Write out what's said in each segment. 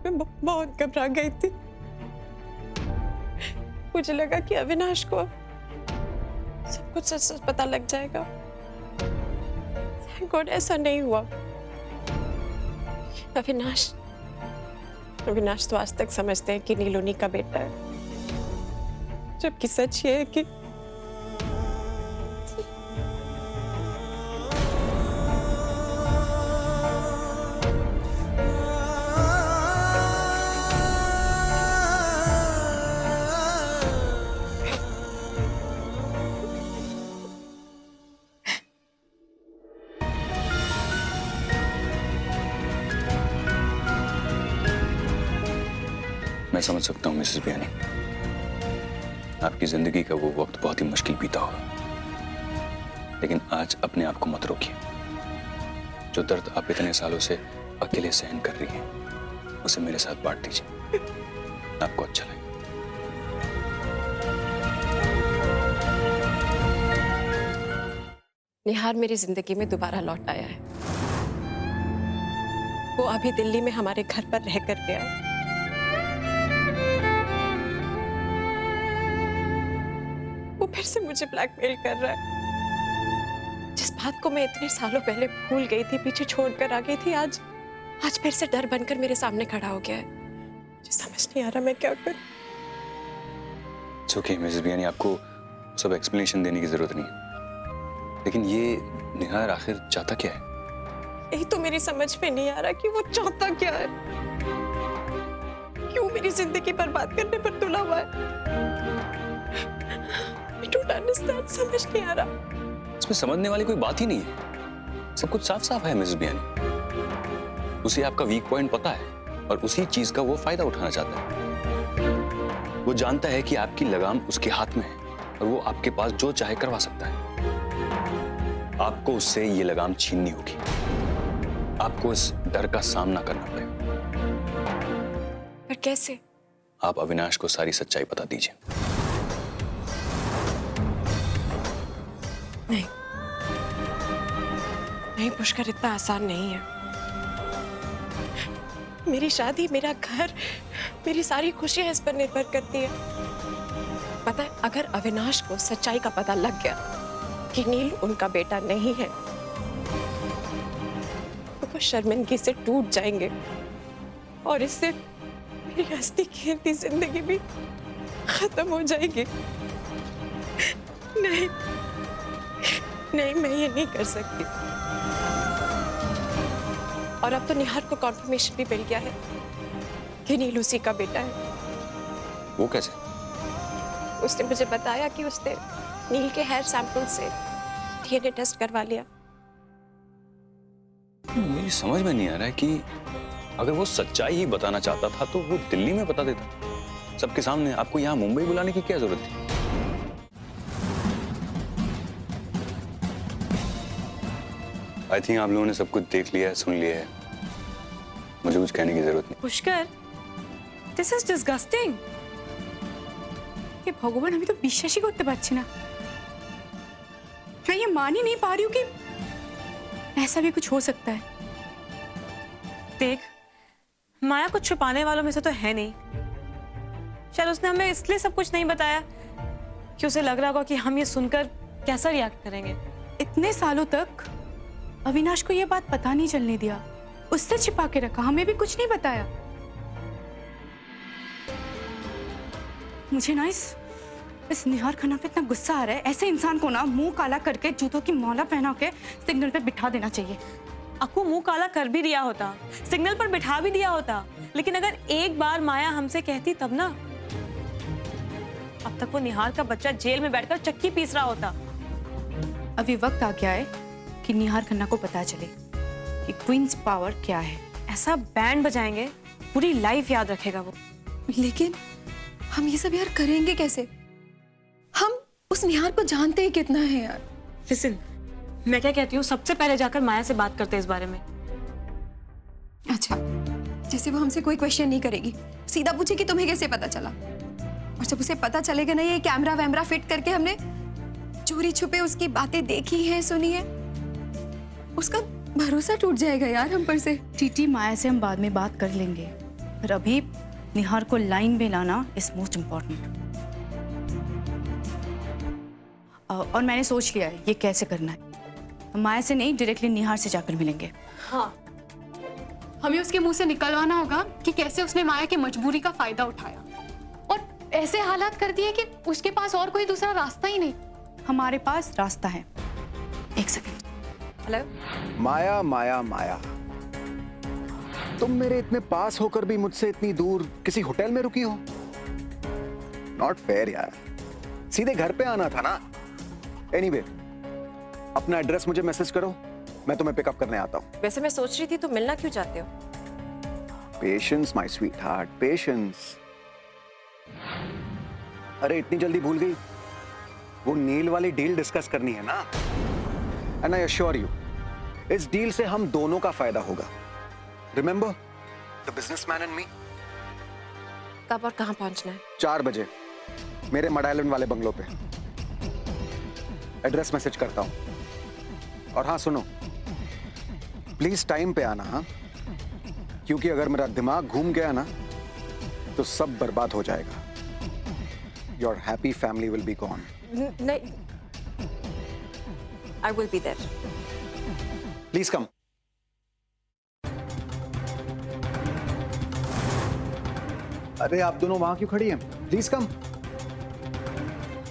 मैं बहुत घबरा गई थी। मुझे लगा कि अविनाश को सब कुछ सच सच पता लग जाएगा। थैंक गॉड ऐसा नहीं हुआ। अविनाश तो आज तक समझते हैं कि नीलोनी का बेटा है, जबकि सच ये है कि मैं समझ सकता हूँ मिसेस बियानी, आपकी जिंदगी का वो वक्त बहुत ही मुश्किल बीता होगा, लेकिन आज अपने आप को मत रोकिए। जो दर्द आप इतने सालों से अकेले सहन कर रही हैं, उसे मेरे साथ बांट दीजिए, आपको अच्छा लगे। निहार मेरी जिंदगी में दोबारा लौट आया है। वो अभी दिल्ली में हमारे घर पर रह कर गया है। वो फिर से मुझे ब्लैकमेल कर रहा है। जिस बात को मैं इतने सालों पहले भूल गई थी, पीछे छोड़कर आ गई थी, आज फिर से डर बनकर मेरे सामने खड़ा हो गया है। मुझे समझ नहीं आ रहा मैं क्या करूं। इट्स ओके मिसेस बियानी, आपको सब एक्सप्लेनेशन देने की जरूरत नहीं, लेकिन ये निहार आखिर चाहता क्या है? यही तो मेरी समझ में नहीं आ रहा कि वो चाहता क्या है। क्यों मेरी जिंदगी बर्बाद करने पर तुला हुआ है। I don't understand, समझ नहीं आ रहा। इसमें समझने वाली कोई बात ही नहीं है, सब कुछ साफ साफ है मिसेस बियानी। उसे आपका वीक पॉइंट पता है और उसी चीज का वो फायदा उठाना चाहता है। वो जानता है कि आपकी लगाम उसके हाथ में है और वो आपके पास जो चाहे करवा सकता है। आपको उससे ये लगाम छीननी होगी, आपको इस डर का सामना करना पड़ेगा। पर कैसे? आप अविनाश को सारी सच्चाई बता दीजिए। नहीं पुष्कर, इतना आसान नहीं है। मेरी शादी, मेरा घर, मेरी सारी खुशियां इस पर निर्भर करती है। पता है, अगर अविनाश को सच्चाई का पता लग गया कि नील उनका बेटा नहीं है, तो वो शर्मिंदगी से टूट जाएंगे और इससे मेरी हंसती खेलती जिंदगी भी खत्म हो जाएगी। नहीं, मैं ये नहीं कर सकती। और अब तो निहार को कॉन्फर्मेशन भी मिल गया है कि नील उसी का बेटा है। वो कैसे? उसने मुझे बताया कि उसने नील के हेयर सैंपल से डीएनए टेस्ट करवा लिया। मुझे समझ में नहीं आ रहा है कि अगर वो सच्चाई ही बताना चाहता था तो वो दिल्ली में बता देता सबके सामने। आपको यहाँ मुंबई बुलाने की क्या जरूरत थी? आई थिंक आप लोगों ने सब कुछ देख लिया है, सुन लिया है, मुझे कुछ कहने की जरूरत नहीं। Pushkar, this is disgusting. ये भगवान, আমি তো বিশ্বাসই করতে পারছি না। मैं ये मान ही नहीं पा रही हूँ कि ऐसा भी कुछ हो सकता है। देख, माया कुछ छुपाने वालों में से तो है नहीं। शायद उसने हमें इसलिए सब कुछ नहीं बताया कि उसे लग रहा होगा कि हम ये सुनकर कैसा रिएक्ट करेंगे। इतने सालों तक अविनाश को ये बात पता नहीं चलने दिया, उससे छिपा के रखा, हमें भी कुछ नहीं बताया। मुझे ना इस निहार खन्ना पे इतना गुस्सा आ रहा है। ऐसे इंसान को ना मुंह काला करके जूतों की माला पहना के सिग्नल पे बिठा देना चाहिए। आपको मुंह काला कर भी दिया होता, सिग्नल पर बिठा भी दिया होता, लेकिन अगर एक बार माया हमसे कहती तब ना, अब तक वो निहार का बच्चा जेल में बैठकर चक्की पीस रहा होता। अभी वक्त आ गया है कि निहार खन्ना को पता चले कि क्वींस पावर क्या है। ऐसा बैंड बजाएंगे, पूरी लाइफ याद रखेगा वो। लेकिन हम ये सब यार करेंगे कैसे? हम उस निहार को जानते ही कितना है यार। लिसन, मैं क्या कहती हूँ, सबसे पहले जाकर माया से बात करते हैं इस बारे में। अच्छा, जैसे वो हमसे कोई क्वेश्चन नहीं करेगी, सीधा पूछेगी तुम्हें कैसे पता चला। और जब उसे पता चलेगा ना ये कैमरा वैमरा फिट करके हमने चोरी छुपे उसकी बातें देखी है, सुनी है, उसका भरोसा टूट जाएगा यार हम पर से। टीटी, माया से हम बाद में बात कर लेंगे, पर अभी निहार को लाइन में लाना इज मोस्ट इम्पोर्टेंट। और मैंने सोच लिया है ये कैसे करना है। माया से नहीं, डायरेक्टली निहार से जाकर मिलेंगे। हाँ, हमें उसके मुंह से निकलवाना होगा कि कैसे उसने माया की मजबूरी का फायदा उठाया और ऐसे हालात कर दिए कि उसके पास और कोई दूसरा रास्ता ही नहीं। हमारे पास रास्ता है। एक सेकंड। हेलो। माया माया माया, तुम मेरे इतने पास होकर भी मुझसे इतनी दूर किसी होटल में रुकी हो? नॉट फेयर यार, सीधे घर पे आना था ना। एनीवे, अपना एड्रेस मुझे मैसेज करो, मैं तुम्हें पिकअप करने आता हूँ। वैसे मैं सोच रही थी तुम मिलना क्यों चाहते हो? Patience my sweet heart, patience. अरे इतनी जल्दी भूल गई? वो नील वाली डील डिस्कस करनी है ना। एंड आई अश्योर यू, इस डील से हम दोनों का फायदा होगा। Remember the businessman and me. कब और कहाँ पहुंचना है? 4 बजे मेरे मड आइलैंड वाले बंगलो पे। एड्रेस मैसेज करता हूं। और हाँ सुनो, प्लीज टाइम पे आना। हाँ, क्योंकि अगर मेरा दिमाग घूम गया ना तो सब बर्बाद हो जाएगा। Your happy family will be gone. नहीं, I will be there. Please come. अरे आप दोनों वहां क्यों खड़ी हैं? Please come.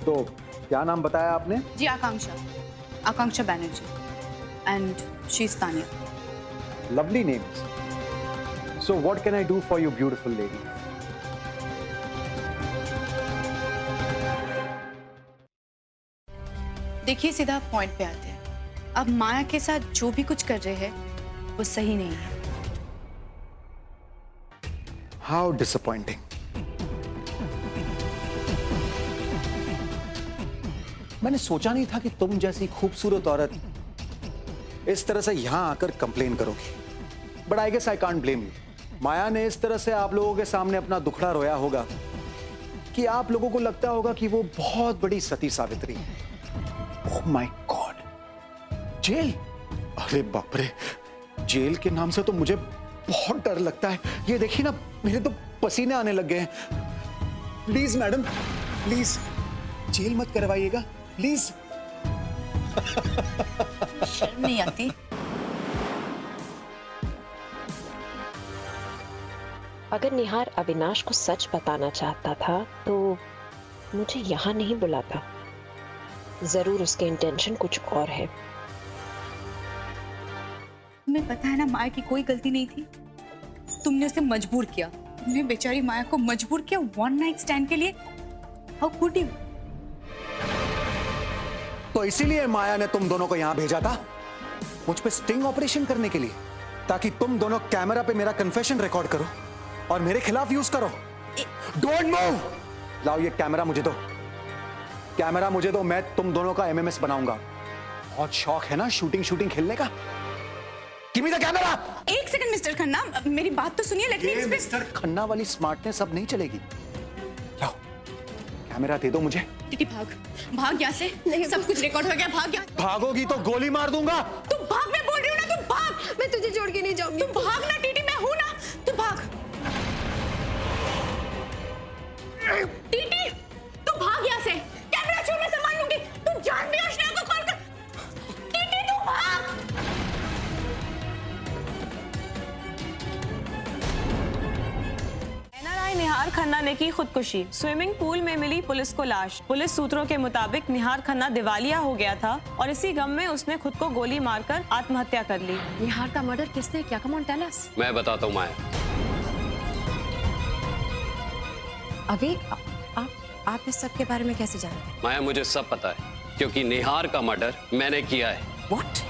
तो क्या नाम बताया आपने? जी Akanksha Banerjee and she is Tania. Lovely names. So what can I do for you beautiful lady? देखिए, सीधा पॉइंट पे आते हैं। अब माया के साथ जो भी कुछ कर रहे हैं वो सही नहीं है। How disappointing. मैंने सोचा नहीं था कि तुम जैसी खूबसूरत औरत इस तरह से यहां आकर कंप्लेन करोगी। But I guess I can't blame you. Maya ने इस तरह से आप लोगों के सामने अपना दुखड़ा रोया होगा कि आप लोगों को लगता होगा कि वो बहुत बड़ी सती सावित्री है। Oh my God, jail! अरे बाप रे, जेल के नाम से तो मुझे बहुत डर लगता है। ये देखिए ना, मेरे तो पसीने आने लग गए हैं। प्लीज मैडम, प्लीज जेल मत करवाइएगा प्लीज। शर्म नहीं आती? अगर निहार अविनाश को सच बताना चाहता था तो मुझे यहाँ नहीं बुलाता। जरूर उसके इंटेंशन कुछ और है। तुम्हें पता है ना, माया की कोई गलती नहीं थी। तुमने उसे मजबूर किया। तुमने बेचारी माया को मजबूर किया वन नाइट स्टैंड के लिए। How could you? तो इसीलिए माया ने तुम दोनों को यहां भेजा था, मुझ पे स्टिंग ऑपरेशन करने के लिए, ताकि तुम दोनों कैमरा पे मेरा कन्फेशन रिकॉर्ड करो और मेरे खिलाफ यूज करो। Don't move. लाओ ये कैमरा मुझे दो। कैमरा मुझे दो, मैं तुम दोनों का एमएमएस बनाऊंगा। बहुत शौक है ना शूटिंग खेलने का। Give me the camera. एक सेकंड मिस्टर खन्ना, मेरी बात तो सुनिए। लेट मी ये मिस्टर खन्ना वाली स्मार्टनेस अब नहीं चलेगी। लाओ कैमरा दे दो मुझे। टीटी भाग यहाँ से। नहीं, सब कुछ रिकॉर्ड हो गया। भाग यहाँ। भागोगी तो गोली मार दूंगा। तुम भाग, मैं बोल रही हूँ ना, तुम भाग। मैं तुझे छोड़ के नहीं जाऊंगी। तुम भाग ना टीटी, मैं हूं ना। तुम भाग टीटी, तुम भाग यहाँ से। कैमरा छोड़, मैं संभाल लूंगी। तुम जान भी अश्विनी को कॉल कर। टीटी तुम भाग। एनआरआई निहार खन्ना ने की खुदकुशी। स्विमिंग पूल में मिली पुलिस को लाश। पुलिस सूत्रों के मुताबिक निहार खन्ना दिवालिया हो गया था और इसी गम में उसने खुद को गोली मारकर आत्महत्या कर ली। निहार का मर्डर किसने किया? Come on tell us. मैं बताता हूँ माया। अभी आप इस सब के बारे में कैसे जानते हैं? माया, मुझे सब पता है क्योंकि निहार का मर्डर मैंने किया है। What?